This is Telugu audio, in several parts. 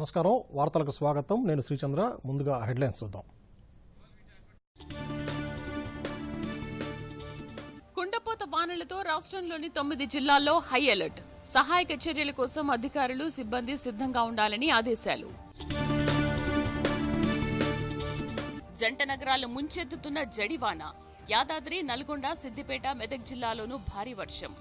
నమస్కారం వార్తలకు స్వాగతం నేను శ్రీచంద్ర ముందుగా హెడ్లైన్స్ చూద్దాం కుండపోత వానలతో రాష్ట్రంలోని 9 జిల్లాల్లో హై అలర్ట్ సహాయక చర్యల కోసం అధికారులు సిబ్బంది సిద్ధంగా ఉండాలని ఆదేశాలు జంట నగరాలు ముంచెత్తుతున్న జడివాన యాదాద్రి నల్గొండ సిద్దిపేట మెదక్ జిల్లాలోనూ భారీ వర్షం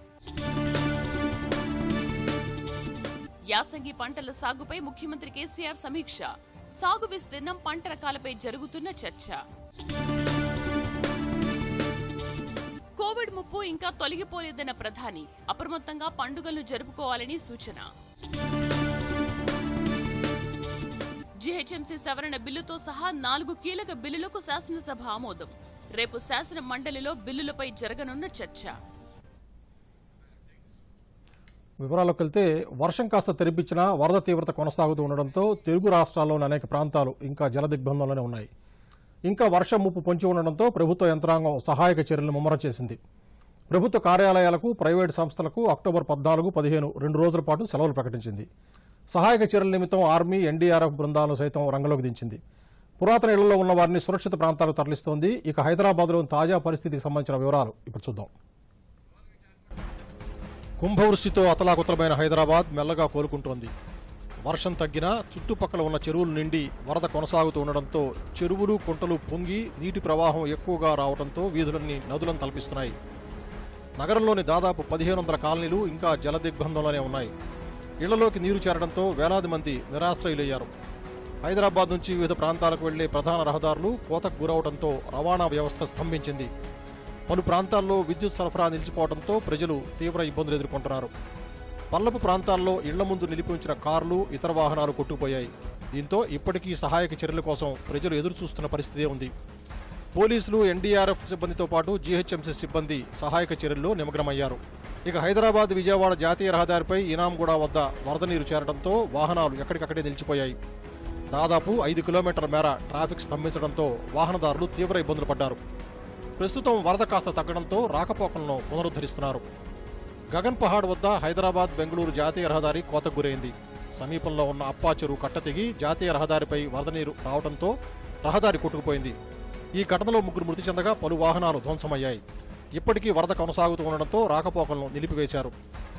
యాసంగి పంటల సాగుపై ముఖ్యమంత్రి కేసీఆర్ సమీక్ష సాగు విస్తీర్ణం పంట రకాలపై జరుగుతున్న చర్చ కోవిడ్ ముప్పు ఇంకా తొలగిపోలేదన్న ప్రధాని అప్రమత్తంగా పండుగలను జరుపుకోవాలని సూచన జీహెచ్ఎంసీ సవరణ బిల్లుతో సహా 4 కీలక బిల్లులకు శాసనసభ ఆమోదం రేపు శాసన మండలిలో బిల్లులపై జరగనున్న చర్చ వివరాల్లోకి వెళ్తే వర్షం కాస్త తెరిపించినా వరద తీవ్రత కొనసాగుతూ ఉండడంతో తెలుగు రాష్ట్రాల్లోని అనేక ప్రాంతాలు ఇంకా జలదిగ్బంధంలోనే ఉన్నాయి ఇంకా వర్షం ముప్పు పొంచి ఉండడంతో ప్రభుత్వ యంత్రాంగం సహాయక చర్యలను ముమ్మరం చేసింది ప్రభుత్వ కార్యాలయాలకు ప్రైవేటు సంస్థలకు అక్టోబర్ 14, 15 2 రోజుల పాటు సెలవులు ప్రకటించింది సహాయక చర్యల నిమిత్తం ఆర్మీ ఎన్డీఆర్ఎఫ్ బృందాలను సైతం రంగంలోకి దించింది పురాతన ఇళ్లలో ఉన్న వారిని సురక్షిత ప్రాంతాలకు తరలిస్తోంది ఇక హైదరాబాద్లోని తాజా పరిస్థితికి సంబంధించిన వివరాలు ఇప్పుడు చూద్దాం కుంభవృష్టితో అతలాకుతలమైన హైదరాబాద్ మెల్లగా కోలుకుంటోంది వర్షం తగ్గినా చుట్టుపక్కల ఉన్న చెరువులు నిండి వరద కొనసాగుతూ ఉండడంతో చెరువులు కుంటలు పొంగి నీటి ప్రవాహం ఎక్కువగా రావడంతో వీధులన్నీ నదులను తలపిస్తున్నాయి నగరంలోని దాదాపు 1500 కాలనీలు ఇంకా జలదిగ్బంధంలోనే ఉన్నాయి ఇళ్లలోకి నీరు చేరడంతో వేలాది మంది నిరాశ్రయులయ్యారు హైదరాబాద్ నుంచి వివిధ ప్రాంతాలకు వెళ్లే ప్రధాన రహదారులు కోతకు గురవడంతో రవాణా వ్యవస్థ స్తంభించింది పలు ప్రాంతాల్లో విద్యుత్ సరఫరా నిలిచిపోవడంతో ప్రజలు తీవ్ర ఇబ్బందులు ఎదుర్కొంటున్నారు పల్లపు ప్రాంతాల్లో ఇళ్ల ముందు నిలిపి ఉంచిన కార్లు ఇతర వాహనాలు కొట్టుకుపోయాయి దీంతో ఇప్పటికీ సహాయక చర్యల కోసం ప్రజలు ఎదురుచూస్తున్న పరిస్థితే ఉంది పోలీసులు ఎన్డీఆర్ఎఫ్ సిబ్బందితో పాటు జీహెచ్ఎంసీ సిబ్బంది సహాయక చర్యల్లో నిమగ్నమయ్యారు ఇక హైదరాబాద్ విజయవాడ జాతీయ రహదారిపై ఇనాంగూడ వద్ద వరద నీరు చేరడంతో వాహనాలు ఎక్కడికక్కడే నిలిచిపోయాయి దాదాపు 5 కిలోమీటర్ల మేర ట్రాఫిక్ స్తంభించడంతో వాహనదారులు తీవ్ర ఇబ్బందులు పడ్డారు ప్రస్తుతం వరద కాస్త తగ్గడంతో రాకపోకలను పునరుద్ధరిస్తున్నారు గగన్ పహాడ్ వద్ద హైదరాబాద్ బెంగళూరు జాతీయ రహదారి కోతకు గురైంది సమీపంలో ఉన్న అప్పా చెరువు కట్ట తెగి జాతీయ రహదారిపై వరద నీరు రావడంతో రహదారి కొట్టుకుపోయింది ఈ ఘటనలో 3 మృతి చెందగా పలు వాహనాలు ధ్వంసమయ్యాయి ఇప్పటికీ వరద కొనసాగుతూ ఉండడంతో రాకపోకలను నిలిపివేశారు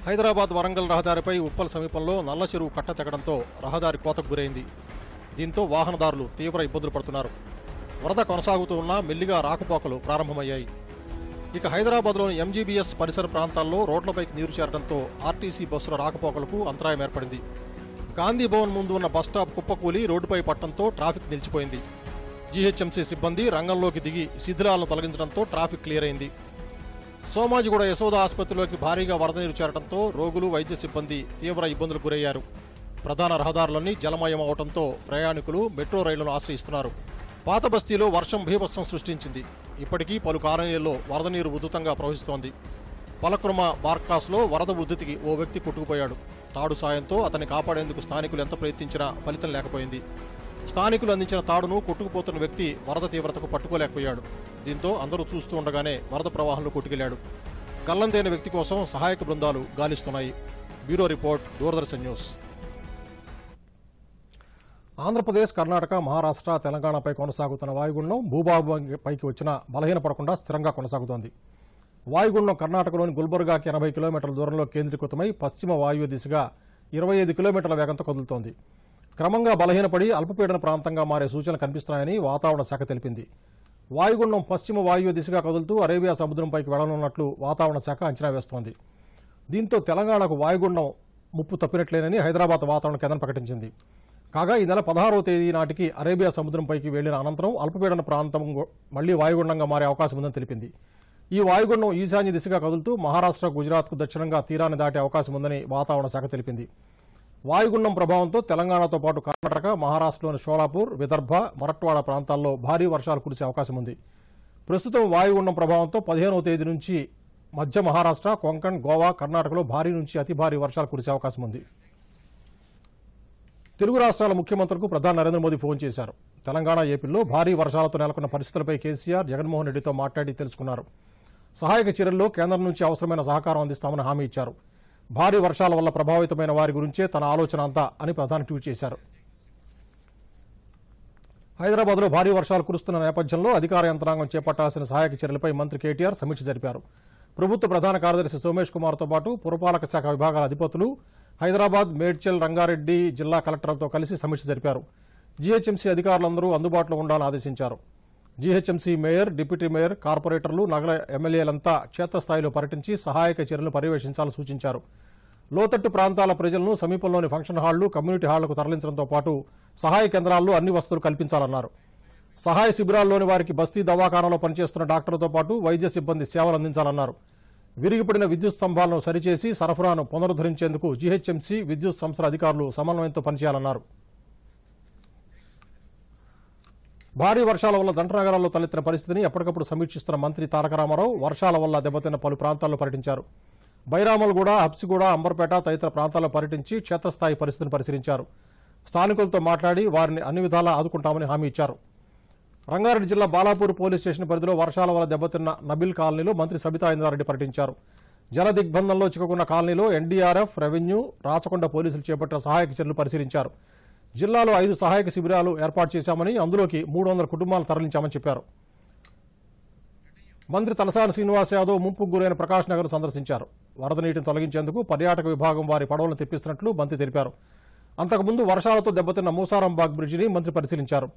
హైదరాబాద్ వరంగల్ రహదారిపై ఉప్పల్ సమీపంలో నల్ల చెరువు కట్ట తెగడంతో రహదారి కోతకు గురైంది దీంతో వాహనదారులు తీవ్ర ఇబ్బందులు పడుతున్నారు వరద కొనసాగుతూ ఉన్నా మెల్లిగా రాకపోకలు ప్రారంభమయ్యాయి ఇక హైదరాబాద్లోని ఎంజీబీఎస్ పరిసర ప్రాంతాల్లో రోడ్లపైకి నీరు చేరడంతో ఆర్టీసీ బస్సుల రాకపోకలకు అంతరాయం ఏర్పడింది గాంధీ భవన్ ముందు ఉన్న బస్టాప్ కుప్పకూలి రోడ్డుపై పట్టడంతో ట్రాఫిక్ నిలిచిపోయింది జీహెచ్ఎంసీ సిబ్బంది రంగంలోకి దిగి శిథిలాలను తొలగించడంతో ట్రాఫిక్ క్లియర్ అయింది సోమాజిగూడ యశోద ఆసుపత్రిలోకి భారీగా వరద నీరు చేరడంతో రోగులు వైద్య సిబ్బంది తీవ్ర ఇబ్బందులకు గురయ్యారు ప్రధాన రహదారులన్నీ జలమయం అవడంతో ప్రయాణికులు మెట్రో రైళ్లను ఆశ్రయిస్తున్నారు పాత బస్తీలో వర్షం బీభత్సం సృష్టించింది ఇప్పటికీ పలు కాలనీల్లో వరద నీరు ఉధృతంగా ప్రవహిస్తోంది పలక్రమ బార్కాస్లో వరద ఉధృతికి ఓ వ్యక్తి కొట్టుకుపోయాడు తాడు సాయంతో అతన్ని కాపాడేందుకు స్థానికులు ఎంత ప్రయత్నించినా ఫలితం లేకపోయింది స్థానికులు అందించిన తాడును కొట్టుకుపోతున్న వ్యక్తి వరద తీవ్రతకు పట్టుకోలేకపోయాడు దీంతో అందరూ చూస్తూ ఉండగానే వరద ప్రవాహంలో కొట్టుకెళ్లాడు గల్లంతైన వ్యక్తి కోసం సహాయక బృందాలు గాలిస్తున్నాయి bureau report Doordarshan news Andhra Pradesh Karnataka Maharashtra తెలంగాణపై కొనసాగుతున్న వాయుగుండం భూభాగంపైకి వచ్చినా బలహీనపడకుండా స్థిరంగా కొనసాగుతోంది వాయుగుండం కర్ణాటకలోని గుల్బర్గాకి 80 కిలోమీటర్ల దూరంలో కేంద్రీకృతమై పశ్చిమ వాయువ్య దిశగా 25 కిలోమీటర్ల వేగంతో కదులుతోంది క్రమంగా బలహీనపడి అల్పపీడన ప్రాంతంగా మారే సూచనలు కనిపిస్తున్నాయని వాతావరణ శాఖ తెలిపింది వాయుగుండం పశ్చిమ వాయువ్య దిశగా కదులుతూ అరేబియా సముద్రంపైకి వెళ్లనున్నట్లు వాతావరణ శాఖ అంచనా వేస్తోంది దీంతో తెలంగాణకు వాయుగుండం ముప్పు తప్పినట్లేనని హైదరాబాద్ వాతావరణ కేంద్రం ప్రకటించింది కాగా ఈ నెల 16వ తేదీ నాటికి అరేబియా సముద్రంపైకి వెళ్లిన అనంతరం అల్పపీడన ప్రాంతం మళ్లీ వాయుగుండంగా మారే అవకాశం ఉందని తెలిపింది ఈ వాయుగుండం ఈశాన్య దిశగా కదులుతూ మహారాష్ట్ర గుజరాత్కు దక్షిణంగా తీరాన్ని దాటే అవకాశం ఉందని వాతావరణ శాఖ తెలిపింది వాయుగుండం ప్రభావంతో తెలంగాణతో పాటు కర్ణాటక మహారాష్ట్రలోని షోలాపూర్ విదర్భ మరట్వాడ ప్రాంతాల్లో భారీ వర్షాలు కురిసే అవకాశం ఉంది ప్రస్తుతం వాయుగుండం ప్రభావంతో 15వ తేదీ నుంచి మధ్య మహారాష్ట్ర కొంకణ్ గోవా కర్ణాటకలో భారీ నుంచి అతి భారీ వర్షాలు కురిసే అవకాశం ఉంది తెలుగు రాష్ట్రాల ముఖ్యమంత్రులకు ప్రధాని నరేంద్ర మోదీ ఫోన్ చేశారు తెలంగాణ ఏపీలో భారీ వర్షాలతో నెలకొన్న పరిస్థితులపై కేసీఆర్ జగన్మోహన్ రెడ్డితో మాట్లాడి తెలుసుకున్నారు సహాయక చర్యల్లో కేంద్రం నుంచి అవసరమైన సహకారం అందిస్తామని హామీ ఇచ్చారు భారీ వర్షాల వల్ల ప్రభావితమైన వారి గురించే తన ఆలోచన అంతా అని ప్రధాని ట్వీట్ చేశారు హైదరాబాద్లో భారీ వర్షాలు కురుస్తున్న నేపథ్యంలో అధికార యంత్రాంగం చేపట్టాల్సిన సహాయక చర్యలపై మంత్రి కేటీఆర్ సమీక్ష జరిపారు. ప్రభుత్వ ప్రధాన కార్యదర్శి సోమేష్ కుమార్తో పాటు పురపాలక శాఖ విభాగాల అధిపతులు, హైదరాబాద్, మేడ్చల్, రంగారెడ్డి జిల్లా కలెక్టర్లతో కలిసి సమీక్ష జరిపారు. జీహెచ్ఎంసీ అధికారులందరూ అందుబాటులో ఉండాలని ఆదేశించారు. జీహెచ్ఎంసీ మేయర్, డిప్యూటీ మేయర్, కార్పొరేటర్లు, నగర ఎమ్మెల్యేలంతా క్షేత్రస్థాయిలో పర్యటించి సహాయక చర్యలను పర్యవేక్షించాలని సూచించారు. లోతట్టు ప్రాంతాల ప్రజలను సమీపంలోని ఫంక్షన్ హాళ్లు, కమ్యూనిటీ హాళ్లకు తరలించడంతో పాటు సహాయ కేంద్రాల్లో అన్ని వసతులు కల్పించాలన్నారు. సహాయ శిబిరాల్లోని వారికి బస్తీ దవాఖానాలో పనిచేస్తున్న డాక్టర్లతో పాటు వైద్య సిబ్బంది సేవలు అందించాలన్నారు. విరిగిపడిన విద్యుత్ స్తంభాలను సరిచేసి సరఫరాను పునరుద్ధరించేందుకు జీహెచ్ఎంసీ, విద్యుత్ సంస్థల అధికారులు సమన్వయంతో పనిచేయాలన్నారు. భారీ వర్షాల వల్ల జంట నగరాల్లో తలెత్తిన పరిస్థితిని ఎప్పటికప్పుడు సమీక్షిస్తున్న మంత్రి తారక రామారావు వర్షాల వల్ల దెబ్బతిన్న పలు ప్రాంతాల్లో పర్యటించారు. బైరామల్గూడ, హబ్సిగూడ, అంబర్పేట తదితర ప్రాంతాల్లో పర్యటించి క్షేత్రస్థాయి పరిస్థితిని పరిశీలించారు. స్థానికులతో మాట్లాడి వారిని అన్ని విధాలా ఆదుకుంటామని హామీ ఇచ్చారు. రంగారెడ్డి జిల్లా బాలాపూర్ పోలీస్ స్టేషన్ పరిధిలో వర్షాల వల్ల దెబ్బతిన్న నబిల్ కాలనీలో మంత్రి సబితా ఇంద్రారెడ్డి పర్యటించారు. జల దిగ్బంధంలో చిక్కుకున్న కాలనీలో ఎన్డీఆర్ఎఫ్, రెవెన్యూ, రాచకొండ పోలీసులు చేపట్టిన సహాయక చర్యలు పరిశీలించారు. జిల్లాలో 5 సహాయక శిబిరాలు ఏర్పాటు చేశామని, అందులోకి 300 కుటుంబాలను తరలించామని చెప్పారు. మంత్రి తలసాని శ్రీనివాస్ యాదవ్ ముంపుకు గురైన ప్రకాష్ నగర్ సందర్శించారు. వరద నీటిని తొలగించేందుకు పర్యాటక విభాగం వారి పడవలను తెప్పిస్తున్నట్లు మంత్రి తెలిపారు. అంతకుముందు వర్షాలతో దెబ్బతిన్న మూసారాంబాగ్ బ్రిడ్జిని మంత్రి పరిశీలించారు.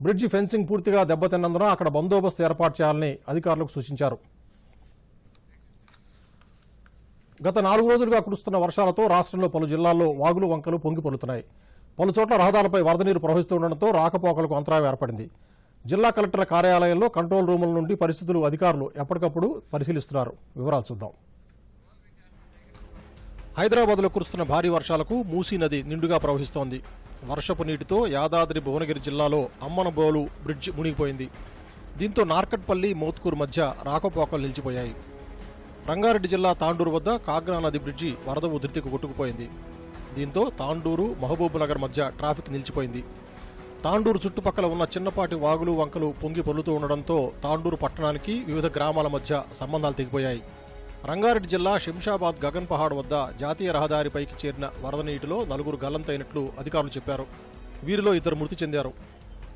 బ్రిడ్జి ఫెన్సింగ్ పూర్తిగా దెబ్బతిన్నందున అక్కడ బందోబస్తు ఏర్పాటు చేయాలని అధికారులకు సూచించారు. గత 4 రోజులుగా కురుస్తున్న వర్షాలతో రాష్ట్రంలో పలు జిల్లాల్లో వాగులు, వంకలు పొంగి పొర్లుతున్నాయి. పలుచోట్ల రహదారులపై వరద నీరు ప్రవహిస్తుండటంతో రాకపోకలకు అంతరాయం ఏర్పడింది. జిల్లా కలెక్టర్ల కార్యాలయంలో కంట్రోల్ రూముల నుండి పరిస్థితులు అధికారులు ఎప్పటికప్పుడు పరిశీలిస్తున్నారు. వివరాలు చూద్దాం. హైదరాబాద్లో కురుస్తున్న భారీ వర్షాలకు మూసీ నది నిండుగా ప్రవహిస్తోంది. వర్షపు నీటితో యాదాద్రి, భువనగిరి జిల్లాలో అమ్మనబోలు బ్రిడ్జ్ మునిగిపోయింది. దీంతో నార్కట్పల్లి, మోత్కూరు మధ్య రాకపోకలు నిలిచిపోయాయి. రంగారెడ్డి జిల్లా తాండూరు వద్ద కాగ్రా నది బ్రిడ్జి వరద ఉధృతికి కొట్టుకుపోయింది. దీంతో తాండూరు, మహబూబ్ నగర్ మధ్య ట్రాఫిక్ నిలిచిపోయింది. తాండూరు చుట్టుపక్కల ఉన్న చిన్నపాటి వాగులు, వంకలు పొంగి పొర్లుతూ ఉండడంతో తాండూరు పట్టణానికి వివిధ గ్రామాల మధ్య సంబంధాలు తెగిపోయాయి. రంగారెడ్డి జిల్లా శంషాబాద్ గగన్ పహాడ్ వద్ద జాతీయ రహదారిపైకి చేరిన వరద నీటిలో 4 గల్లంతైనట్లు అధికారులు చెప్పారు. వీరిలో 2 మృతి చెందారు.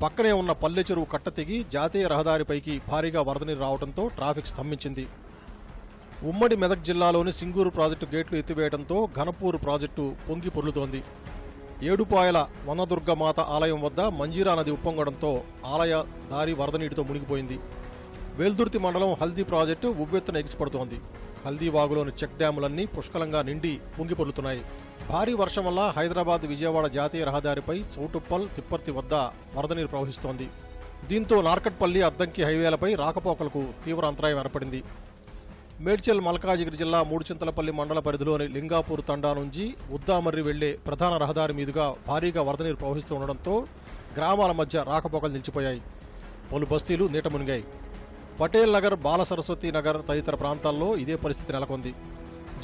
పక్కనే ఉన్న పల్లె చెరువు కట్ట తెగి జాతీయ రహదారిపైకి భారీగా వరద నీరు రావడంతో ట్రాఫిక్ స్తంభించింది. ఉమ్మడి మెదక్ జిల్లాలోని సింగూరు ప్రాజెక్టు గేట్లు ఎత్తివేయడంతో ఘనపూర్ ప్రాజెక్టు పొంగి పొర్లుతోంది. ఏడుపాయల వనదుర్గమాత ఆలయం వద్ద మంజీరా నది ఉప్పొంగడంతో ఆలయ దారి వరద నీటితో మునిగిపోయింది. వేల్దుర్తి మండలం హల్దీ ప్రాజెక్టు ఉవ్వెత్తున ఎగిసిపడుతోంది. హల్దీ వాగులోని చెక్ డ్యాములన్నీ పుష్కలంగా నిండి పొంగి పొర్లుతున్నాయి. భారీ వర్షం వల్ల హైదరాబాద్, విజయవాడ జాతీయ రహదారిపై చౌటుప్పల్, తిప్పర్తి వద్ద వరద నీరు ప్రవహిస్తోంది. దీంతో నార్కట్పల్లి, అద్దంకి హైవేలపై రాకపోకలకు తీవ్ర అంతరాయం ఏర్పడింది. మేడ్చల్, మల్కాజిగిరి జిల్లా మూడుచింతలపల్లి మండల పరిధిలోని లింగాపూర్ తండా నుంచి ఉద్దామర్రి వెళ్లే ప్రధాన రహదారి మీదుగా భారీగా వరద నీరు ప్రవహిస్తూ ఉండడంతో గ్రామాల మధ్య రాకపోకలు నిలిచిపోయాయి. పలు బస్తీలు నీట మునిగాయి. పటేల్ నగర్, బాలసరస్వతి నగర్ తదితర ప్రాంతాల్లో ఇదే పరిస్థితి నెలకొంది.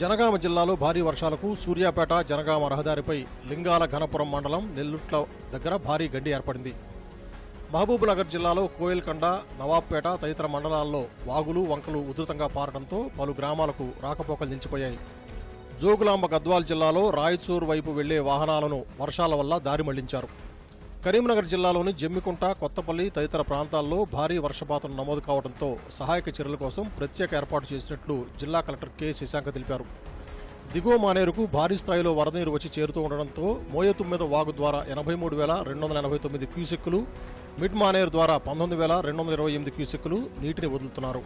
జనగామ జిల్లాలో భారీ వర్షాలకు సూర్యాపేట, జనగామ రహదారిపై లింగాల ఘనపురం మండలం నెల్లుట్ల దగ్గర భారీ గండి ఏర్పడింది. మహబూబ్ నగర్ జిల్లాలో కోయిల్కండ, నవాబ్పేట తదితర మండలాల్లో వాగులు, వంకలు ఉధృతంగా పారడంతో పలు గ్రామాలకు రాకపోకలు నిలిచిపోయాయి. జోగులాంబ, గద్వాల్ జిల్లాలో రాయచూర్ వైపు వెళ్లే వాహనాలను వర్షాల వల్ల దారి మళ్లించారు. కరీంనగర్ జిల్లాలోని జమ్మికుంట, కొత్తపల్లి తదితర ప్రాంతాల్లో భారీ వర్షపాతం నమోదు కావడంతో సహాయక చర్యల కోసం ప్రత్యేక ఏర్పాటు చేసినట్లు జిల్లా కలెక్టర్ కె. శశాంక తెలిపారు. దిగువ మానేరుకు భారీ స్థాయిలో వరద నీరు వచ్చి చేరుతూ ఉండడంతో మోయతుమ్మెద వాగు ద్వారా 83,289 క్యూసెక్కులు, మిడ్ మానేరు ద్వారా 19,228 క్యూసెక్కులు నీటిని వదులుతున్నారు.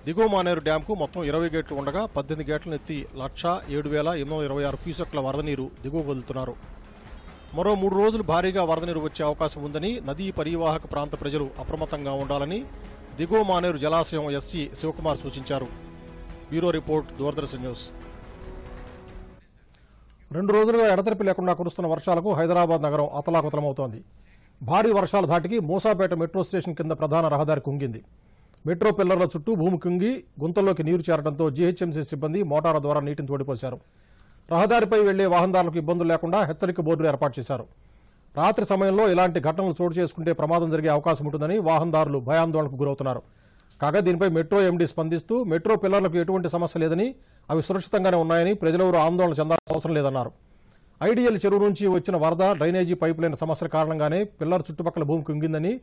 దిగువ మానేరు డ్యాంకు మొత్తం 20 గేట్లు ఉండగా 18 గేట్లను ఎత్తి 1,07,826 క్యూసెక్ల వరద నీరు దిగువ వదులుతున్నారు. మరో 3 రోజులు భారీగా వరద నీరు వచ్చే అవకాశం ఉందని, నదీ పరివాహక ప్రాంత ప్రజలు అప్రమత్తంగా ఉండాలని దిగువ మానేరు జలాశయం ఎస్సీ శివకుమార్ సూచించారు. Bureau report, Doordarshan news. 2 రోజులుగా ఎడతెరిపి లేకుండా కురుస్తున్న వర్షాలకు హైదరాబాద్ నగరం అతలాకుతలమవుతోంది. భారీ వర్షాల ధాటికి మూసాపేట మెట్రో స్టేషన్ కింద ప్రధాన రహదారి కుంగింది. మెట్రో పిల్లర్ల చుట్టూ భూమి కుంగి గుంతల్లోకి నీరు చేరడంతో జీహెచ్ఎంసీ సిబ్బంది మోటార్ల ద్వారా నీటిని తోడిపోశారు. రహదారిపై వెళ్లే వాహనదారులకు ఇబ్బందులు లేకుండా హెచ్చరిక బోర్డులు ఏర్పాటు చేశారు. రాత్రి సమయంలో ఇలాంటి ఘటనలు చోటు చేసుకుంటే ప్రమాదం జరిగే అవకాశం ఉంటుందని వాహనదారులు భయాందోళనకు గురవుతున్నారు. కాగా దీనిపై మెట్రో ఎండీ స్పందిస్తూ మెట్రో పిల్లర్లకు ఎటువంటి సమస్య లేదని, అవి సురక్షితంగానే ఉన్నాయని, ప్రజలెవరూ ఆందోళన చెందాల్సిన అవసరం లేదన్నారు. ఐడియల్ చెరువు నుంచి వచ్చిన వరద డ్రైనేజీ పైపు లైన్ సమస్యల కారణంగానే పిల్లర్ చుట్టుపక్కల భూమి కుంగిందని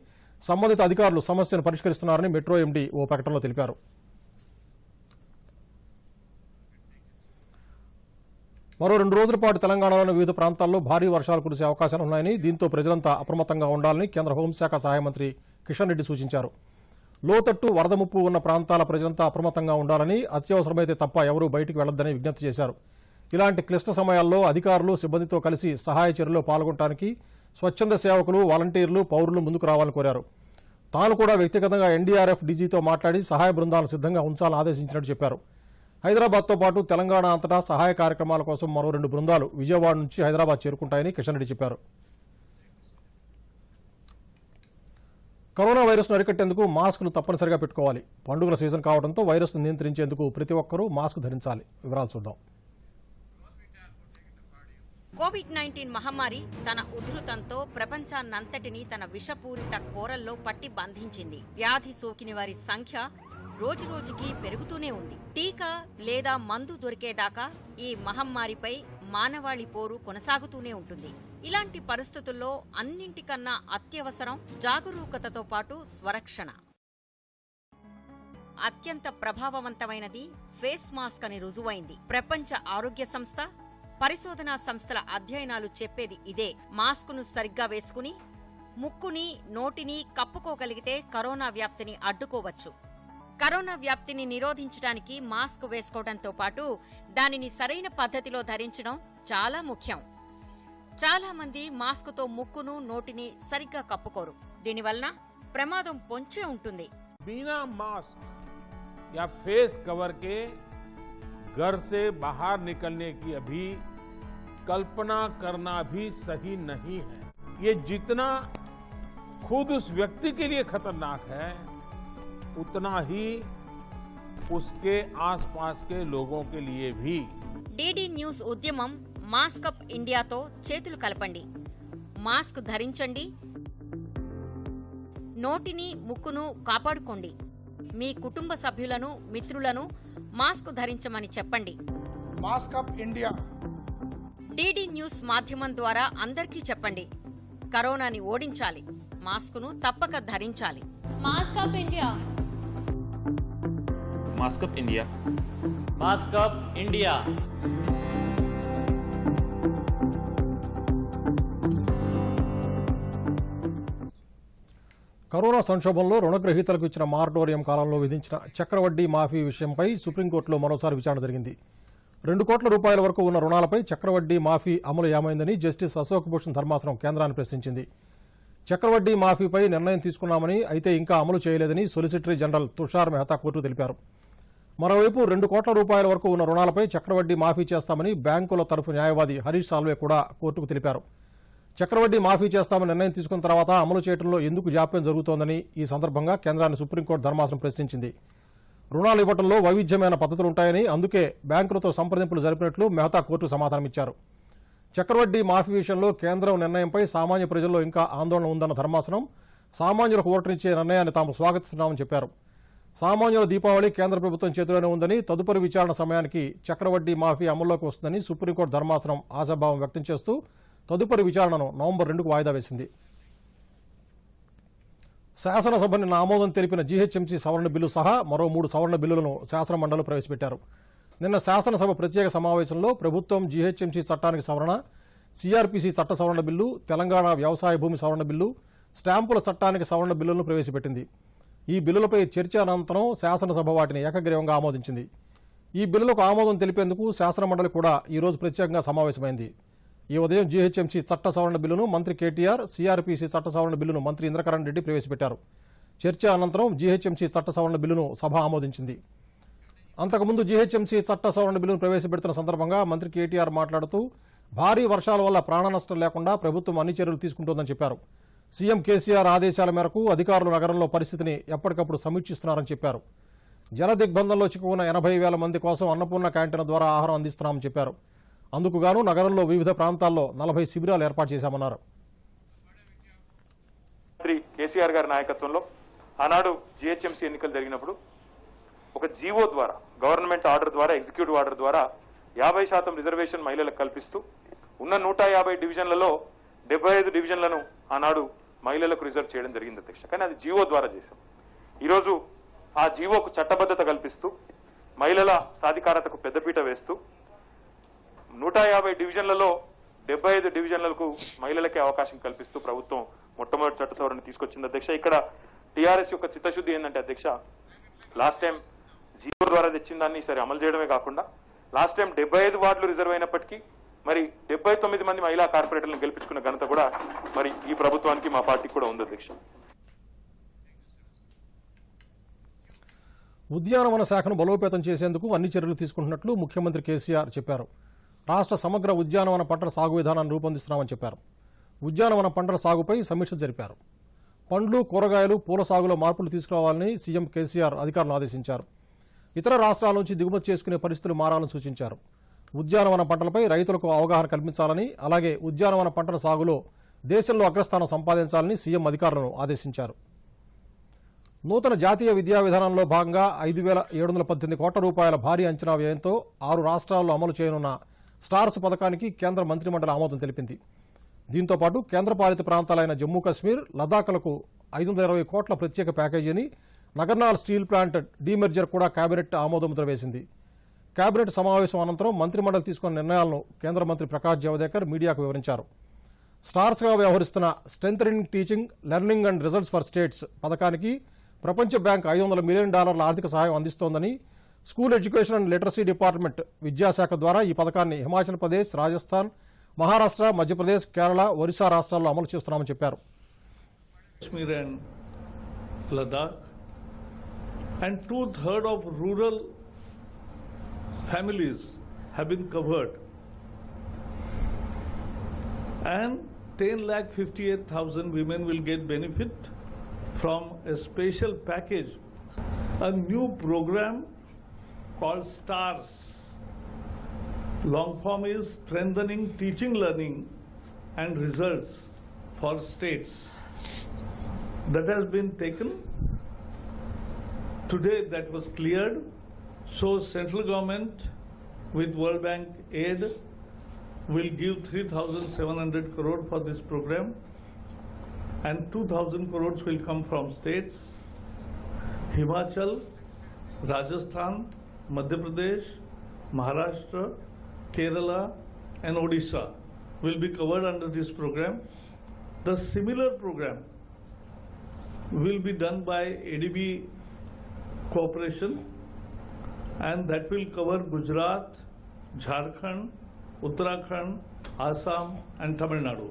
సంబంధిత అధికారులు సమస్యను పరిష్కరిస్తున్నారని మెట్రో ఎండీ ఓ ప్రకటనలో తెలిపారు. మరో 2 రోజుల పాటు తెలంగాణలోని వివిధ ప్రాంతాల్లో భారీ వర్షాలు కురిసే అవకాశాలున్నాయని, దీంతో ప్రజలంతా అప్రమత్తంగా ఉండాలని కేంద్ర హోంశాఖ సహాయ మంత్రి కిషన్ రెడ్డి సూచించారు. లోతట్టు వరద ముప్పు ఉన్న ప్రాంతాల ప్రజలంతా అప్రమత్తంగా ఉండాలని, అత్యవసరమైతే తప్ప ఎవరూ బయటికి వెళ్లొద్దని విజ్ఞప్తి చేశారు. ఇలాంటి క్లిష్ట సమయాల్లో అధికారులు సిబ్బందితో కలిసి సహాయ చర్యల్లో పాల్గొనడానికి స్వచ్ఛంద సేవకులు, వాలంటీర్లు, పౌరులు ముందుకు రావాలని కోరారు. తాను కూడా వ్యక్తిగతంగా ఎన్డీఆర్ఎఫ్ డీజీతో మాట్లాడి సహాయ బృందాలను సిద్ధంగా ఉంచాలని ఆదేశించినట్టు చెప్పారు. హైదరాబాద్తో పాటు తెలంగాణ అంతటా సహాయ కార్యక్రమాల కోసం మరో 2 బృందాలు విజయవాడ నుంచి హైదరాబాద్ చేరుకుంటాయని కిషన్ రెడ్డి చెప్పారు. కరోనా వైరస్ను అరికట్టేందుకు మాస్కులు తప్పనిసరిగా పెట్టుకోవాలి. పండుగల సీజన్ కావడంతో వైరస్ను నియంత్రించేందుకు ప్రతి ఒక్కరూ మాస్క్ ధరించాలి. వివరాలు చూద్దాం. కోవిడ్-19 మహమ్మారి తన ఉధృతంతో ప్రపంచాన్నంతటినీ తన విషపూరిత కోరల్లో పట్టి బంధించింది. వ్యాధి సోకిన వారి సంఖ్య రోజురోజుకి పెరుగుతూనే ఉంది. టీకా లేదా మందు దొరికేదాకా ఈ మహమ్మారిపై మానవాళి పోరు కొనసాగుతూనే ఉంటుంది. ఇలాంటి పరిస్థితుల్లో అన్నింటికన్నా అత్యవసరం జాగరూకతతో పాటు స్వరక్షణ. అత్యంత ప్రభావవంతమైనది ఫేస్ మాస్క్ అని రుజువైంది. ప్రపంచ ఆరోగ్య సంస్థ, పరిశోధనా సంస్థల అధ్యయనాలు చెప్పేది ఇదే. మాస్కును సరిగ్గా వేసుకుని ముక్కుని, నోటిని కప్పుకోగలిగితే కరోనా వ్యాప్తిని అడ్డుకోవచ్చు. కరోనా వ్యాప్తిని నిరోధించడానికి మాస్క్ వేసుకోవడంతో పాటు దానిని సరైన పద్ధతిలో ధరించడం చాలా ముఖ్యం. చాలా మంది మాస్కుతో ముక్కును, నోటిని సరిగ్గా కప్పుకోరు. దీనివల్ల ప్రమాదం పొంచే ఉంటుంది. बिना मास्क या फेस कवर के घर से बाहर निकलने की अभी कल्पना करना भी सही नहीं है. ये जितना खुद उस व्यक्ति के लिए खतरनाक है, उतना ही उसके आसपास के लोगों के लिए भी. डीडी न्यूज़ ఉద్యమం మాస్క్ అప్ ఇండియాతో చేతులు కలపండి. మాస్క్ ధరించండి, నోటిని, ముక్కును కాపాడుకోండి. మీ కుటుంబ సభ్యులను, మిత్రులను మాస్క్ ధరించమని చెప్పండి. Mask up India DD news మాధ్యమం ద్వారా అందరికీ చెప్పండి. కరోనాని ఓడించాలి. మాస్కును తప్పక ధరించాలి. Mask up India. Mask up India. Mask up India. Corona సంక్షోభంలో రుణగ్రహీతలకు ఇచ్చిన మారటోరియం కాలంలో విధించిన చక్రవడ్డీ మాఫీ విషయంపై సుప్రీంకోర్టులో మరోసారి విచారణ జరిగింది. 2 కోట్ల రూపాయల వరకు ఉన్న రుణాలపై చక్రవడ్డీ మాఫీ అమలు ఏమైందని జస్టిస్ అశోక్ భూషణ్ ధర్మాసనం కేంద్రాన్ని ప్రశ్నించింది. చక్రవడ్డీ మాఫీపై నిర్ణయం తీసుకున్నామని, అయితే ఇంకా అమలు చేయలేదని సొలిసిటరీ జనరల్ తుషార్ మెహతా కోర్టుకు తెలిపారు. మరోవైపు 2 కోట్ల రూపాయల వరకు ఉన్న రుణాలపై చక్రవడ్డీ మాఫీ చేస్తామని బ్యాంకుల తరఫు న్యాయవాది హరీష్ సాల్వే కూడా కోర్టుకు తెలిపారు. చక్రవడ్డీ మాఫీ చేస్తామని నిర్ణయం తీసుకున్న తర్వాత అమలు చేయడంలో ఎందుకు జాప్యం జరుగుతోందని ఈ సందర్భంగా కేంద్రాన్ని సుప్రీంకోర్టు ధర్మాసనం ప్రశ్నించింది. రుణాలు ఇవ్వడంలో వైవిధ్యమైన పద్ధతులుంటాయని, అందుకే బ్యాంకులతో సంప్రదింపులు జరిపినట్లు మెహతా కోర్టు సమాధానమిచ్చారు. చక్రవడ్డీ మాఫీ విషయంలో కేంద్రం నిర్ణయంపై సామాన్య ప్రజల్లో ఇంకా ఆందోళన ఉందన్న ధర్మాసనం సామాన్యులకు ఓటనిచ్చే నిర్ణయాన్ని తాము స్వాగతిస్తున్నామని చెప్పారు. సామాన్యుల దీపావళి కేంద్ర ప్రభుత్వం చేతిలోనే ఉందని, తదుపరి విచారణ సమయానికి చక్రవడ్డీ మాఫీ అమల్లోకి వస్తుందని సుప్రీంకోర్టు ధర్మాసనం ఆశాభావం వ్యక్తం చేస్తూ తదుపరి విచారణను నవంబర్ 2కు వాయిదా వేసింది. శాసనసభ నిన్న ఆమోదం తెలిపిన జీహెచ్ఎంసీ సవరణ బిల్లు సహా మరో 3 సవరణ బిల్లులను శాసనమండలి ప్రవేశపెట్టారు. నిన్న శాసనసభ ప్రత్యేక సమావేశంలో ప్రభుత్వం జీహెచ్ఎంసీ చట్టానికి సవరణ, సిఆర్పిసి చట్ట సవరణ బిల్లు, తెలంగాణ వ్యవసాయ భూమి సవరణ బిల్లు, స్టాంపుల చట్టానికి సవరణ బిల్లులను ప్రవేశపెట్టింది. ఈ బిల్లులపై చర్చ అనంతరం శాసనసభ వాటిని ఏకగ్రీవంగా ఆమోదించింది. ఈ బిల్లులకు ఆమోదం తెలిపేందుకు శాసనమండలి కూడా ఈరోజు ప్రత్యేకంగా సమావేశమైంది. ఈ ఉదయం జీహెచ్ఎంసీ చట్ట సవరణ బిల్లును మంత్రి కేటీఆర్, సిఆర్పిసి చట్ట సవరణ బిల్లును మంత్రి ఇంద్రకరణ్ రెడ్డి ప్రవేశపెట్టారు. చర్చ అనంతరం జీహెచ్ఎంసీ చట్ట సవరణ బిల్లును సభ ఆమోదించింది. అంతకుముందు జీహెచ్ఎంసీ చట్ట సవరణ బిల్లును ప్రవేశపెడుతున్న సందర్భంగా మంత్రి కేటీఆర్ మాట్లాడుతూ భారీ వర్షాల వల్ల ప్రాణ నష్టం లేకుండా ప్రభుత్వం అన్ని చర్యలు తీసుకుంటోందని చెప్పారు. సీఎం కేసీఆర్ ఆదేశాల మేరకు అధికారులు నగరంలో పరిస్థితిని ఎప్పటికప్పుడు సమీక్షిస్తున్నారని చెప్పారు. జల దిగ్బంధంలో చిక్కుకున్న 80,000 మంది కోసం అన్నపూర్ణ క్యాంటీన్ ద్వారా ఆహారం అందిస్తున్నామని చెప్పారు. అందుకు గాను నగరంలో వివిధ ప్రాంతాల్లో 40 శిబిరాలు ఏర్పాటు చేశామన్నారు. కేసీఆర్ గారి నాయకత్వంలో ఆనాడు జీహెచ్ఎంసీ ఎన్నికలు జరిగినప్పుడు ఒక జీవో ద్వారా, గవర్నమెంట్ ఆర్డర్ ద్వారా, ఎగ్జిక్యూటివ్ ఆర్డర్ ద్వారా 50% రిజర్వేషన్ మహిళలకు కల్పిస్తూ ఉన్న 150 డివిజన్లలో 75 డివిజన్లను ఆనాడు మహిళలకు రిజర్వ్ చేయడం జరిగింది అధ్యక్ష. కానీ అది జీవో ద్వారా చేశాం. ఈరోజు ఆ జీవోకు చట్టబద్ధత కల్పిస్తూ మహిళల సాధికారతకు పెద్దపీట వేస్తూ 150 డివిజన్లలో 75 డివిజన్లకు మహిళలకే అవకాశం కల్పిస్తూ ప్రభుత్వం మొట్టమొదటి చట్ట సవరణ తీసుకొచ్చింది అధ్యక్ష. ఇక్కడ టీఆర్ఎస్ యొక్క చిత్తశుద్ధి ఏంటంటే అధ్యక్ష, లాస్ట్ టైం జీవో ద్వారా తెచ్చిన దాన్ని సరే అమలు చేయడమే కాకుండా లాస్ట్ టైం 75 వార్డులు రిజర్వ్ అయినప్పటికీ మరి 79 మంది మహిళా కార్పొరేటర్లను గెలిపించుకున్న ఘనత కూడా మరి ఈ ప్రభుత్వానికి మా పార్టీకి కూడా ఉంది అధ్యక్ష. ఉద్యానవన శాఖను బలోపేతం చేసేందుకు అన్ని చర్యలు తీసుకుంటున్నట్లు ముఖ్యమంత్రి కేసీఆర్ చెప్పారు. రాష్ట్ర సమగ్ర ఉద్యానవన పంటల సాగు విధానాన్ని రూపొందిస్తున్నామని చెప్పారు. ఉద్యానవన పంటల సాగుపై సమీక్ష జరిపారు. పండ్లు, కూరగాయలు, పూల సాగులో మార్పులు తీసుకురావాలని సీఎం కేసీఆర్ అధికారులను ఆదేశించారు. ఇతర రాష్ట్రాల నుంచి దిగుమతి చేసుకునే పరిస్థితులు మారాలని సూచించారు. ఉద్యానవన పంటలపై రైతులకు అవగాహన కల్పించాలని, అలాగే ఉద్యానవన పంటల సాగులో దేశంలో అగ్రస్థానం సంపాదించాలని సీఎం అధికారులను ఆదేశించారు. నూతన జాతీయ విద్యా విధానంలో భాగంగా 5,718 కోట్ల రూపాయల భారీ అంచనా వ్యయంతో 6 రాష్ట్రాల్లో అమలు చేయనున్న స్టార్స్ పథకానికి కేంద్ర మంత్రిమండలి ఆమోదం తెలిపింది. దీంతో పాటు కేంద్రపాలిత ప్రాంతాలైన జమ్మూ కశ్మీర్, లదాఖ్లకు 520 కోట్ల ప్రత్యేక ప్యాకేజీని, నగర్నాల్ స్టీల్ ప్లాంట్ డీమెర్జర్ కూడా కేబినెట్ ఆమోదముద్ర వేసింది. కేబినెట్ సమావేశం అనంతరం మంత్రిమండలి తీసుకున్న నిర్ణయాలను కేంద్ర మంత్రి ప్రకాష్ జావదేకర్ మీడియాకు వివరించారు. స్టార్స్గా వ్యవహరిస్తున్న strengthening teaching, learning and results for states పథకానికి ప్రపంచ బ్యాంక్ $500 మిలియన్ ఆర్థిక సహాయం అందిస్తోందని, school education and literacy department విద్యాశాఖ ద్వారా ఈ పథకాన్ని హిమాచల్ ప్రదేశ్, రాజస్థాన్, మహారాష్ట్ర, మధ్యప్రదేశ్, కేరళ, ఒరిస్సా రాష్ట్రాల్లో అమలు చేస్తున్నామని చెప్పారు. Kashmir and Ladakh, and 2/3 of rural families have been covered, and 10,58,000 women will get benefit from a special package, a new program called STARS. Long form is Strengthening Teaching, Learning and Results for States. That has been taken. Today that was cleared. So central government with World Bank aid will give 3,700 crore for this program, and 2,000 crores will come from states. Himachal, Rajasthan, Madhya Pradesh, Maharashtra, Kerala and Odisha will be covered under this program. The similar program will be done by ADB cooperation, and that will cover Gujarat, Jharkhand, Uttarakhand, Assam and Tamil Nadu.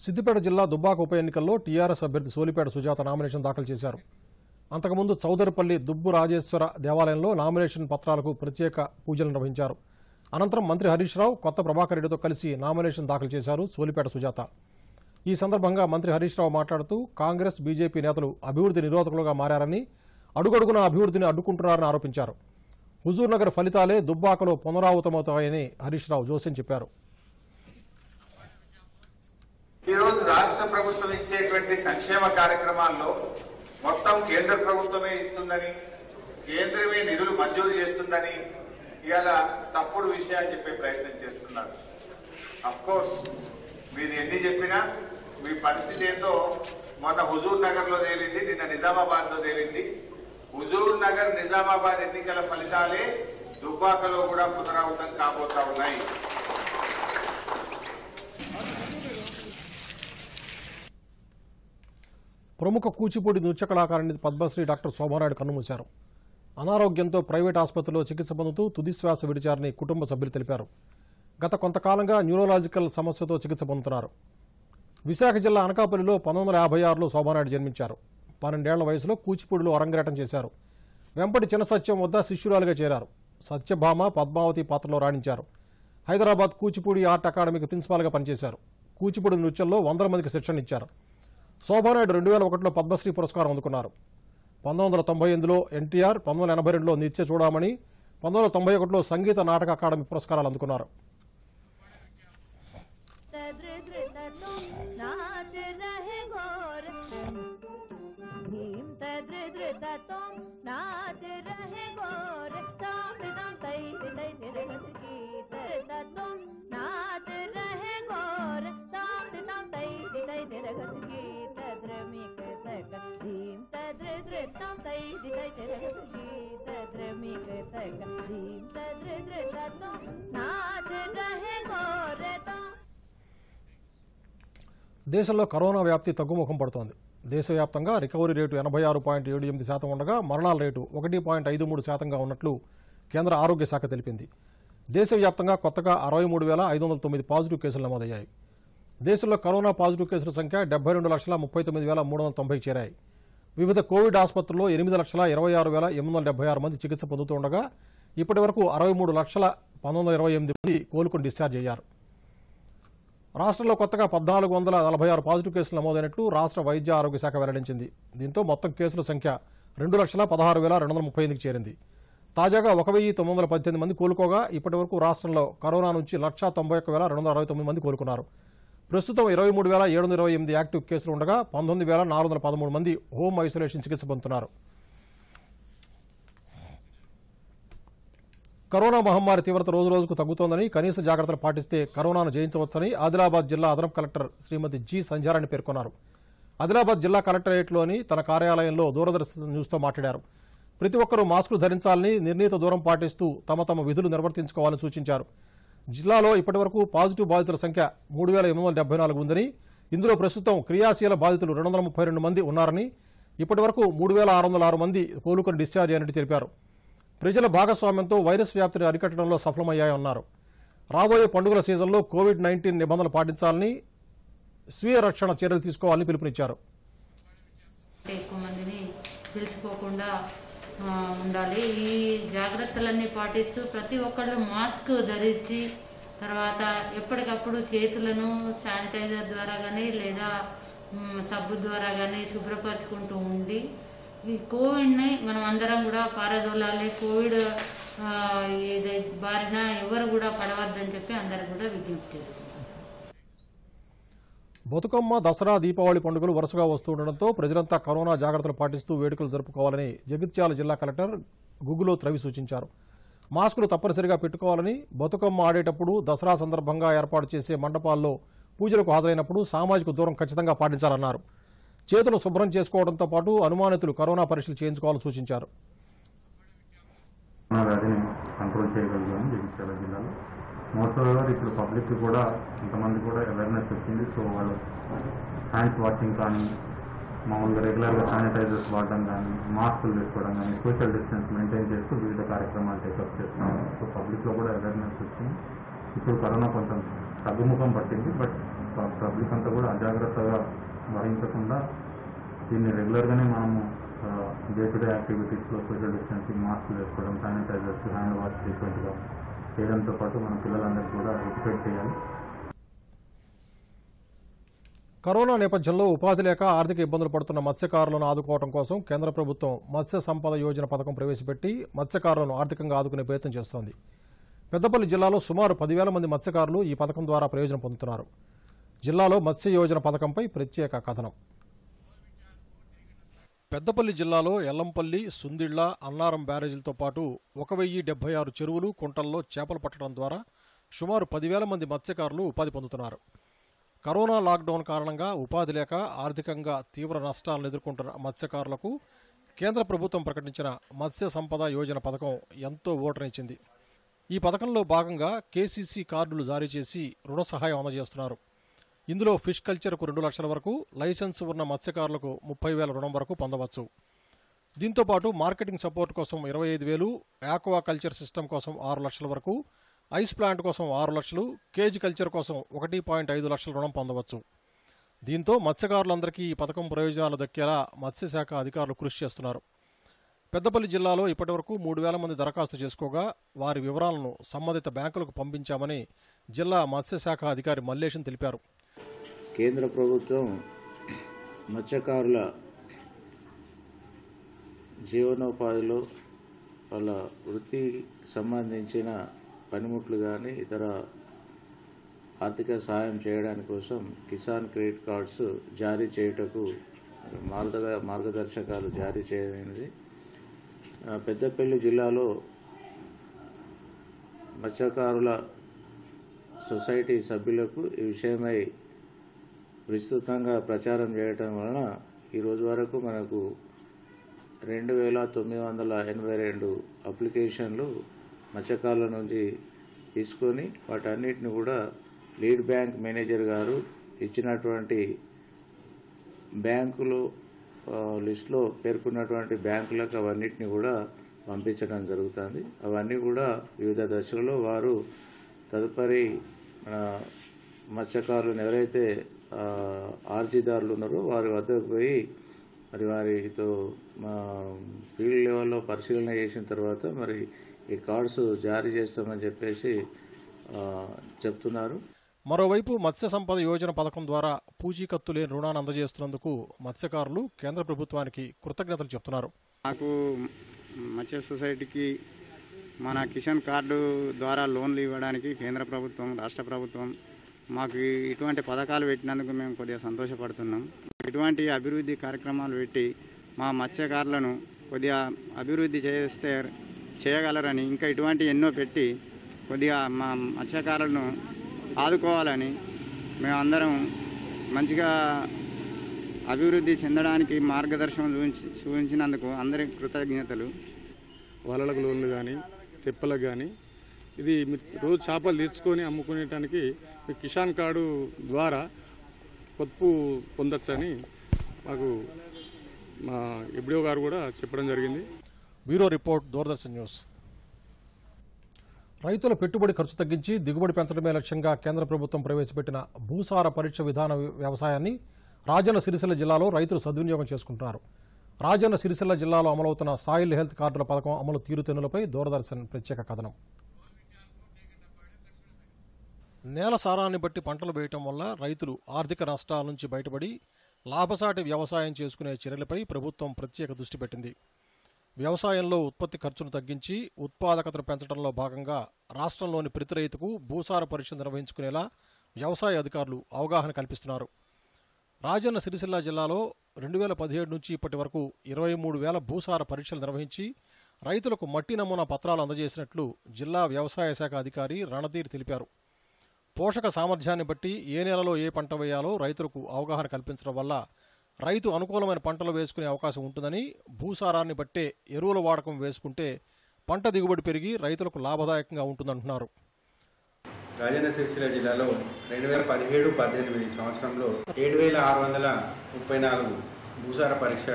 Siddipet జిల్లా దుబ్బాక ఉప ఎన్నికల్లో టీఆర్ఎస్ అభ్యర్థి సోలిపేట సుజాత నామినేషన్ దాఖలు చేశారు. అంతకుముందు చౌదరిపల్లి దుబ్బు రాజేశ్వర దేవాలయంలో నామినేషన్ పత్రాలకు ప్రత్యేక పూజలు నిర్వహించారు. అనంతరం మంత్రి హరీష్ రావు, కొత్త ప్రభాకర్ రెడ్డితో కలిసి నామినేషన్ దాఖలు చేశారు సోలిపేట సుజాత. ఈ సందర్భంగా మంత్రి హరీష్ రావు మాట్లాడుతూ కాంగ్రెస్, బీజేపీ నేతలు అభివృద్ధి నిరోధకులుగా మారారని, అడుగడుగున అభివృద్ధిని అడ్డుకుంటున్నారని ఆరోపించారు. హుజూర్నగర్ ఫలితాలే దుబ్బాకలో పునరావృతమవుతాయని హరీష్ రావు జోస్యం చెప్పారు. ఈ రోజు రాష్ట్ర ప్రభుత్వం ఇచ్చేటువంటి సంక్షేమ కార్యక్రమాల్లో మొత్తం కేంద్ర ప్రభుత్వమే ఇస్తుందని, కేంద్రమే నిధులు మంజూరు చేస్తుందని ఇవాళ తప్పుడు విషయాలు చెప్పే ప్రయత్నం చేస్తున్నారు. అఫ్ కోర్స్ మీరు ఎన్ని చెప్పినా మీ పరిస్థితి ఏంటో మొన్న హుజూర్ నగర్ లో తేలింది, నిన్న నిజామాబాద్ లో తేలింది. హుజూర్ నగర్, నిజామాబాద్ ఎన్నికల ఫలితాలే దుబ్బాకలో కూడా పునరావృతం కాబోతా ఉన్నాయి. ప్రముఖ కూచిపూడి నృత్య కళాకారిణి పద్మశ్రీ డాక్టర్ శోభానాయుడు కన్నుమూశారు. అనారోగ్యంతో ప్రైవేట్ ఆసుపత్రిలో చికిత్స పొందుతూ తుదిశ్వాస విడిచారని కుటుంబ సభ్యులు తెలిపారు. గత కొంతకాలంగా న్యూరోలాజికల్ సమస్యతో చికిత్స పొందుతున్నారు. విశాఖ జిల్లా అనకాపల్లిలో 1956లో శోభానాయుడు జన్మించారు. 12 ఏళ్ల వయసులో కూచిపూడిలో అరంగేటం చేశారు. వెంపటి చిన్న సత్యం వద్ద శిష్యురాలుగా చేరారు. సత్యభామ, పద్మావతి పాత్రలో రాణించారు. హైదరాబాద్ కూచిపూడి ఆర్ట్ అకాడమీకి ప్రిన్సిపాల్గా పనిచేశారు. కూచిపూడి నృత్యంలో 100 మందికి శిక్షణ ఇచ్చారు. శోభానాయుడు 2001లో పద్మశ్రీ పురస్కారం అందుకున్నారు. 1998లో ఎన్టీఆర్, 1982లో నిత్య చూడామణి, 1991లో సంగీత నాటక అకాడమీ పురస్కారాలు అందుకున్నారు. దేశంలో కరోనా వ్యాప్తి తగ్గుముఖం పడుతోంది. దేశవ్యాప్తంగా రికవరీ రేటు 86.78% ఉండగా మరణాల రేటు 1.53%గా ఉన్నట్లు కేంద్ర ఆరోగ్య శాఖ తెలిపింది. దేశవ్యాప్తంగా కొత్తగా 63,509 పాజిటివ్ కేసులు నమోదయ్యాయి. దేశంలో కరోనా పాజిటివ్ కేసుల సంఖ్య 72,39,390 చేరాయి. వివిధ కోవిడ్ ఆసుపత్రుల్లో 8,26,876 మంది చికిత్స పొందుతుండగా ఇప్పటి వరకు 63,19,28 మంది కోలుకుని డిశ్చార్జ్ అయ్యారు. రాష్ట్రంలో కొత్తగా 1,446 పాజిటివ్ కేసులు నమోదైనట్లు రాష్ట్ర వైద్య ఆరోగ్య శాఖ వెల్లడించింది. దీంతో మొత్తం కేసుల సంఖ్య 2,16,238కి చేరింది. తాజాగా 1,918 మంది కోలుకోగా ఇప్పటి వరకు రాష్ట్రంలో కరోనా నుంచి 191,269 మంది కోలుకున్నారు. ప్రస్తుతం 23,728 యాక్టివ్ కేసులు ఉండగా 19,413 మంది హోమ్ ఐసోలేషన్ చికిత్స పొందుతున్నారు. కరోనా మహమ్మారి తీవ్రత రోజురోజుకు తగ్గుతోందని, కనీస జాగ్రత్తలు పాటిస్తే కరోనాను జయించవచ్చని ఆదిలాబాద్ జిల్లా అదనపు కలెక్టర్ శ్రీమతి జి సంధ్యారాణి పేర్కొన్నారు. ఆదిలాబాద్ జిల్లా కలెక్టరేట్లోని తన కార్యాలయంలో దూరదర్శన్ న్యూస్తో మాట్లాడారు. ప్రతి ఒక్కరూ మాస్కులు ధరించాలని, నిర్ణీత దూరం పాటిస్తూ తమ విధులు నిర్వర్తించుకోవాలని సూచించారు. జిల్లాలో ఇప్పటివరకు పాజిటివ్ బాధితుల సంఖ్య 3,874 ఉందని, ఇందులో ప్రస్తుతం క్రియాశీల బాధితులు 232 మంది ఉన్నారని, ఇప్పటివరకు 3,606 మంది కోలుకొని డిశ్చార్జ్ అయినట్టు తెలిపారు. ప్రజల భాగస్వామ్యంతో వైరస్ వ్యాప్తిని అరికట్టడంలో సఫలమయ్యాయన్నారు. రాబోయే పండుగల సీజన్లో కోవిడ్-19 నిబంధనలు పాటించాలని, స్వీయ రక్షణ చర్యలు తీసుకోవాలని పిలుపునిచ్చారు. ఎక్కువ మందిని పిలుచుకోకుండా ఉండాలి. ఈ జాగ్రత్తలన్నీ పాటిస్తూ ప్రతి ఒక్కళ్ళు మాస్క్ ధరించి, తర్వాత ఎప్పటికప్పుడు చేతులను శానిటైజర్ ద్వారా కానీ లేదా సబ్బు ద్వారా కానీ శుభ్రపరచుకుంటూ ఉండి ఈ కోవిడ్ని మనం అందరం కూడా పారదోలాలి. కోవిడ్ బారిన ఎవరు కూడా పడవద్దని చెప్పి అందరికి కూడా విజ్ఞప్తి చేస్తున్నాం. బతుకమ్మ, దసరా, దీపావళి పండుగలు వరుసగా వస్తుండటంతో ప్రజలంతా కరోనా జాగ్రత్తలు పాటిస్తూ వేడుకలు జరుపుకోవాలని జగిత్యాల జిల్లా కలెక్టర్ గుగ్గులో రవి సూచించారు. మాస్కులు తప్పనిసరిగా పెట్టుకోవాలని, బతుకమ్మ ఆడేటప్పుడు, దసరా సందర్భంగా ఏర్పాటు చేసే మండపాల్లో పూజలకు హాజరైనప్పుడు సామాజిక దూరం ఖచ్చితంగా పాటించాలన్నారు. చేతులు శుభ్రం చేసుకోవడంతో పాటు అనుమానితులు కరోనా పరీక్షలు చేయించుకోవాలని సూచించారు. కంట్రోల్ చేయగలుగుతాం జగిత్యాల జిల్లాలో. మోస్ట్ ఓవర్ ఇప్పుడు పబ్లిక్ కూడా కొంతమంది కూడా అవేర్నెస్ వచ్చింది. సో వాళ్ళు హ్యాండ్స్ వాషింగ్ కానీ, మామూలుగా రెగ్యులర్గా శానిటైజర్స్ వాడడం కానీ, మాస్కులు వేసుకోవడం కానీ, సోషల్ డిస్టెన్స్ మెయింటైన్ చేస్తూ వివిధ కార్యక్రమాలు టేకప్ చేస్తున్నాము. సో పబ్లిక్లో కూడా అవేర్నెస్ వచ్చింది. ఇప్పుడు కరోనా కొంచెం తగ్గుముఖం పట్టింది. బట్ పబ్లిక్ అంతా కూడా అజాగ్రత్తగా వహించకుండా దీన్ని రెగ్యులర్గానే మనము డే టు డే యాక్టివిటీస్లో సోషల్ డిస్టెన్సింగ్, మాస్క్ వేసుకోవడం, శానిటైజర్స్, హ్యాండ్ వాష్ ఫ్రీక్వెంట్గా చేయడంతో పాటు మన పిల్లలందరికీ కూడా ఎడ్యుకేట్ చేయాలి. కరోనా నేపథ్యంలో ఉపాధి లేక ఆర్థిక ఇబ్బందులు పడుతున్న మత్స్యకారులను ఆదుకోవడం కోసం కేంద్ర ప్రభుత్వం మత్స్య సంపద యోజన పథకం ప్రవేశపెట్టి మత్స్యకారులను ఆర్థికంగా ఆదుకునే ప్రయత్నం చేస్తోంది. పెద్దపల్లి జిల్లాలో సుమారు 10,000 మంది మత్స్యకారులు ఈ పథకం ద్వారా ప్రయోజనం పొందుతున్నారు. జిల్లాలో మత్స్య యోజన పథకంపై ప్రత్యేక కథనం. పెద్దపల్లి జిల్లాలో ఎల్లంపల్లి, సుందిళ్ల, అన్నారం బ్యారేజీలతో పాటు 1,076 చెరువులు, కుంటల్లో చేపలు పట్టడం ద్వారా సుమారు 10,000 మంది మత్స్యకారులు ఉపాధి పొందుతున్నారు. కరోనా లాక్డౌన్ కారణంగా ఉపాధి లేక ఆర్థికంగా తీవ్ర నష్టాలను ఎదుర్కొంటున్న మత్స్యకారులకు కేంద్ర ప్రభుత్వం ప్రకటించిన మత్స్య సంపద యోజన పథకం ఎంతో ఊరటనిచ్చింది. ఈ పథకంలో భాగంగా కేసీసీ కార్డులు జారీ చేసి రుణ సహాయం అందజేస్తున్నారు. ఇందులో ఫిష్ కల్చర్కు 2 లక్షల వరకు, లైసెన్స్ ఉన్న మత్స్యకారులకు 30,000 రుణం వరకు పొందవచ్చు. దీంతోపాటు మార్కెటింగ్ సపోర్ట్ కోసం 25,000, ఆక్వా కల్చర్ సిస్టమ్ కోసం 6 లక్షల వరకు, ఐస్ ప్లాంట్ కోసం 6 లక్షలు, కేజీ కల్చర్ కోసం 1.5 లక్షల రుణం పొందవచ్చు. దీంతో మత్స్యకారులందరికీ ఈ పథకం ప్రయోజనాలు దక్కేలా మత్స్యశాఖ అధికారులు కృషి చేస్తున్నారు. పెద్దపల్లి జిల్లాలో ఇప్పటివరకు 3,000 మంది దరఖాస్తు చేసుకోగా వారి వివరాలను సంబంధిత బ్యాంకులకు పంపించామని జిల్లా మత్స్యశాఖ అధికారి మల్లేశన్ తెలిపారు. కేంద్ర ప్రభుత్వం మత్స్యకారుల జీవనోపాధిలో వాళ్ళ వృత్తికి సంబంధించిన పనిముట్లు కానీ ఇతర ఆర్థిక సహాయం చేయడానికి కోసం కిసాన్ క్రెడిట్ కార్డ్స్ జారీ చేయుటకు మార్గదర్శకాలు జారీ చేయమైనది. పెద్దపల్లి జిల్లాలో మత్స్యకారుల సొసైటీ సభ్యులకు ఈ విషయమై విస్తృతంగా ప్రచారం చేయటం వలన ఈరోజు వరకు మనకు 2,982 అప్లికేషన్లు మత్స్యకారుల నుంచి తీసుకొని వాటన్నిటిని కూడా లీడ్ బ్యాంక్ మేనేజర్ గారు ఇచ్చినటువంటి బ్యాంకులు లిస్టులో పేర్కొన్నటువంటి బ్యాంకులకు అవన్నిటిని కూడా పంపించడం జరుగుతుంది. అవన్నీ కూడా వివిధ దశలలో వారు తదుపరి మత్స్యకారులను ఎవరైతే ఆర్జీదారులు ఉన్నారో వారి వద్దకు పోయి మరి వారితో ఫీల్డ్ లెవెల్లో పరిశీలన చేసిన తర్వాత మరి ఈ కార్డ్స్ జారీ చేస్తామని చెప్పేసి చెప్తున్నారు. మరోవైపు మత్స్య సంపద యోజన పథకం ద్వారా పూచీకత్తు లేని రుణాన్ని అందజేస్తున్నందుకు మత్స్యకారులు కేంద్ర ప్రభుత్వానికి కృతజ్ఞతలు చెప్తున్నారు. నాకు మత్స్య సొసైటీకి మన కిసాన్ కార్డు ద్వారా లోన్లు ఇవ్వడానికి కేంద్ర ప్రభుత్వం, రాష్ట్ర ప్రభుత్వం మాకు ఇటువంటి పథకాలు పెట్టినందుకు మేము కొద్దిగా సంతోషపడుతున్నాం. ఇటువంటి అభివృద్ధి కార్యక్రమాలు పెట్టి మా మత్స్యకారులను కొద్దిగా అభివృద్ధి చేయగలరని, ఇంకా ఇటువంటి ఎన్నో పెట్టి కొద్దిగా మా మత్స్యకారులను ఆదుకోవాలని మేమందరం మంచిగా అభివృద్ధి చెందడానికి మార్గదర్శనం చూపించినందుకు అందరికి కృతజ్ఞతలు. వలలకు లోన్లు కానీ తెప్పలకు కానీ ఇది రోజు చేపలు తెచ్చుకొని అమ్ముకునేటానికి కిసాన్ కార్డు ద్వారా పొదుపు పొందొచ్చని మాకు మా ఎబ్డిఓ గారు కూడా చెప్పడం జరిగింది. Bureau report, Doordarshan news. రైతుల పెట్టుబడి ఖర్చు తగ్గించి దిగుబడి పెంచడమే లక్ష్యంగా కేంద్ర ప్రభుత్వం ప్రవేశపెట్టిన భూసార పరీక్ష విధాన వ్యవసాయాన్ని రాజన్న సిరిసిల్ల జిల్లాలో రైతులు సద్వినియోగం చేసుకుంటున్నారు. రాజన్న సిరిసిల్ల జిల్లాలో అమలవుతున్న సాయిల్ హెల్త్ కార్డుల పథకం అమలు తీరుతెన్నులపై దూరదర్శన్ ప్రత్యేక కథనం. నేల సారాన్ని బట్టి పంటలు వేయటం వల్ల రైతులు ఆర్థిక నష్టాల నుంచి బయటపడి లాభసాటి వ్యవసాయం చేసుకునే చర్యలపై ప్రభుత్వం ప్రత్యేక దృష్టి పెట్టింది. వ్యవసాయంలో ఉత్పత్తి ఖర్చును తగ్గించి ఉత్పాదకతను పెంచడంలో భాగంగా రాష్ట్రంలోని ప్రతి రైతుకు భూసార పరీక్ష నిర్వహించుకునేలా వ్యవసాయ అధికారులు అవగాహన కల్పిస్తున్నారు. రాజన్న సిరిసిల్ల జిల్లాలో 2017 నుంచి ఇప్పటి వరకు 23,000 భూసార పరీక్షలు నిర్వహించి రైతులకు మట్టి నమూనా పత్రాలు అందజేసినట్లు జిల్లా వ్యవసాయ శాఖ అధికారి రణధీర్ తెలిపారు. పోషక సామర్థ్యాన్ని బట్టి ఏ నెలలో ఏ పంట వేయాలో రైతులకు అవగాహన కల్పించడం వల్ల రైతు అనుకూలమైన పంటలు వేసుకునే అవకాశం ఉంటుందని, భూసారాన్ని బట్టే ఎరువుల వాడకం వేసుకుంటే పంట దిగుబడి పెరిగి రైతులకు లాభదాయకంగా ఉంటుందంటున్నారు. రాజన్న సిరిసిల్ల జిల్లాలో 2017-18 సంవత్సరంలో 7,634 భూసార పరీక్ష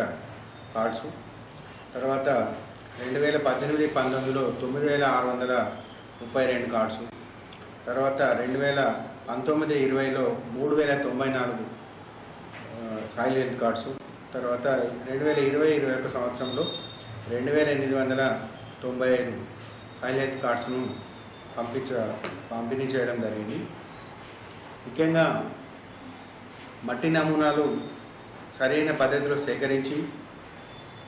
కార్డ్స్, తర్వాత 2018-19లో 9,632 కార్డ్స్, తర్వాత 2019-20లో 3,094 సాయిల్ హెల్త్ కార్డ్స్, తర్వాత 2020-21 సంవత్సరంలో 2,895 సాయిల్ హెల్త్ కార్డ్స్ను పంపిణీ చేయడం జరిగింది. ముఖ్యంగా మట్టి నమూనాలు సరైన పద్ధతిలో సేకరించి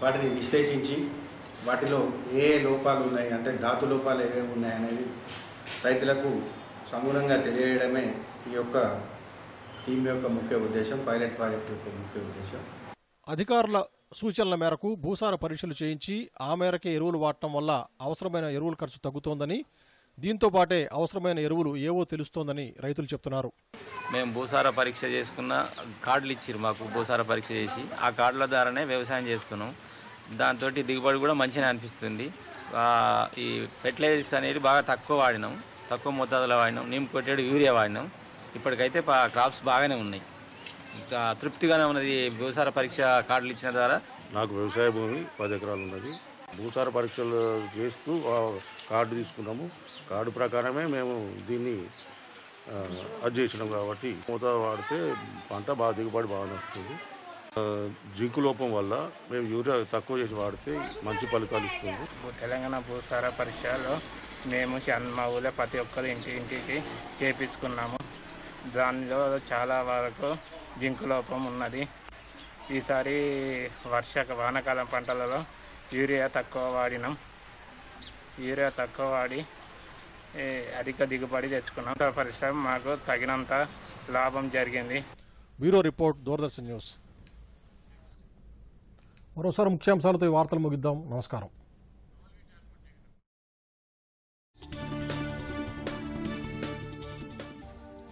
వాటిని విశ్లేషించి వాటిలో ఏ లోపాలు ఉన్నాయి, అంటే ధాతు లోపాలు ఏవేవి ఉన్నాయనేది రైతులకు సమూలంగా తెలియడమే ఈ యొక్క స్కీమ్ యొక్క ముఖ్య ఉద్దేశం, పైలట్ ప్రాజెక్ట్ యొక్క ముఖ్య ఉద్దేశం. అధికారుల సూచనల మేరకు భూసార పరీక్షలు చేయించి ఆ మేరకే ఎరువులు వాడటం వల్ల అవసరమైన ఎరువుల ఖర్చు తగ్గుతోందని, దీంతో పాటే అవసరమైన ఎరువులు ఏవో తెలుస్తోందని రైతులు చెప్తున్నారు. మేము భూసార పరీక్ష చేసుకున్న కార్డులు ఇచ్చిరు మాకు, భూసార పరీక్ష చేసి ఆ కార్డుల ద్వారానే వ్యవసాయం చేస్తున్నాం. దాంతో దిగుబడి కూడా మంచిగా అనిపిస్తుంది. ఈ ఫెర్టిలైజర్స్ అనేది బాగా తక్కువ వాడినాం, తక్కువ మోతాదులో వాడినాం. Neem కొట్టేడు urea వాడినాం. ఇప్పటికైతే క్రాప్స్ బాగానే ఉన్నాయి, ఇంకా తృప్తిగానే ఉన్నది భూసార పరీక్ష కార్డులు ఇచ్చిన ద్వారా. నాకు వ్యవసాయ భూమి 10 ఎకరాలు ఉన్నది. భూసార పరీక్షలు చేస్తూ కార్డు తీసుకున్నాము. కార్డు ప్రకారమే మేము దీన్ని అది చేసినాం కాబట్టి మోతాదు వాడితే పంట బాగా దిగుబడి బాగానే వస్తుంది. జింకు లోపం వల్ల మేము యూరియా తక్కువ చేసి వాడితే మంచి ఫలితాలు ఇస్తుంది. తెలంగాణ భూసార పరీక్షలో మేము మా ఊళ్ళో ప్రతి ఒక్కరు ఇంటికి చేపించుకున్నాము. దానిలో చాలా వరకు జింకు లోపం ఉన్నది. ఈసారి వానాకాలం పంటలలో యూరియా తక్కువ వాడినాం. యూరియా తక్కువ వాడి అధిక దిగుబడి తెచ్చుకున్నాం. పరిశ్రమ మాకు తగినంత లాభం జరిగింది. Bureau report, Doordarshan news. మరోసారి ముఖ్యాంశాలతో ఈ వార్తలు ముగిద్దాం. నమస్కారం.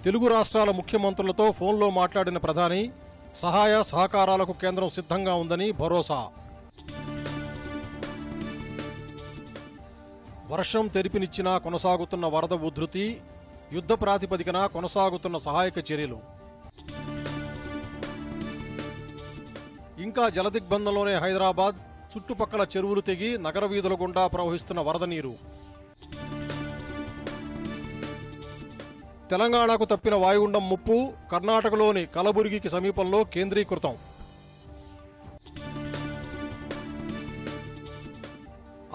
తెలుగు రాష్ట్రాల ముఖ్యమంత్రులతో ఫోన్లో మాట్లాడిన ప్రధాని, సహాయ సహకారాలకు కేంద్రం సిద్ధంగా ఉందని భరోసా. వర్షం తెరిపినిచ్చినా కొనసాగుతున్న వరద ఉధృతి, యుద్ధ ప్రాతిపదికన కొనసాగుతున్న సహాయక చర్యలు. ఇంకా జలదిగ్బంధంలోనే హైదరాబాద్, చుట్టుపక్కల చెరువులు తెగి నగర వీధుల గుండా ప్రవహిస్తున్న వరద నీరు. తెలంగాణకు తప్పిన వాయుగుండం ముప్పు కర్ణాటకలోని కలబుర్గికి సమీపంలో కేంద్రీకృతం.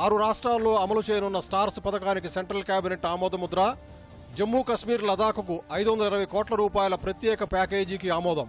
6 రాష్ట్రాల్లో అమలు చేయనున్న స్టార్స్ పథకానికి సెంట్రల్ కేబినెట్ ఆమోదముద్ర. జమ్మూ కశ్మీర్, లదాఖ్కు 520 కోట్ల రూపాయల ప్రత్యేక ప్యాకేజీకి ఆమోదం.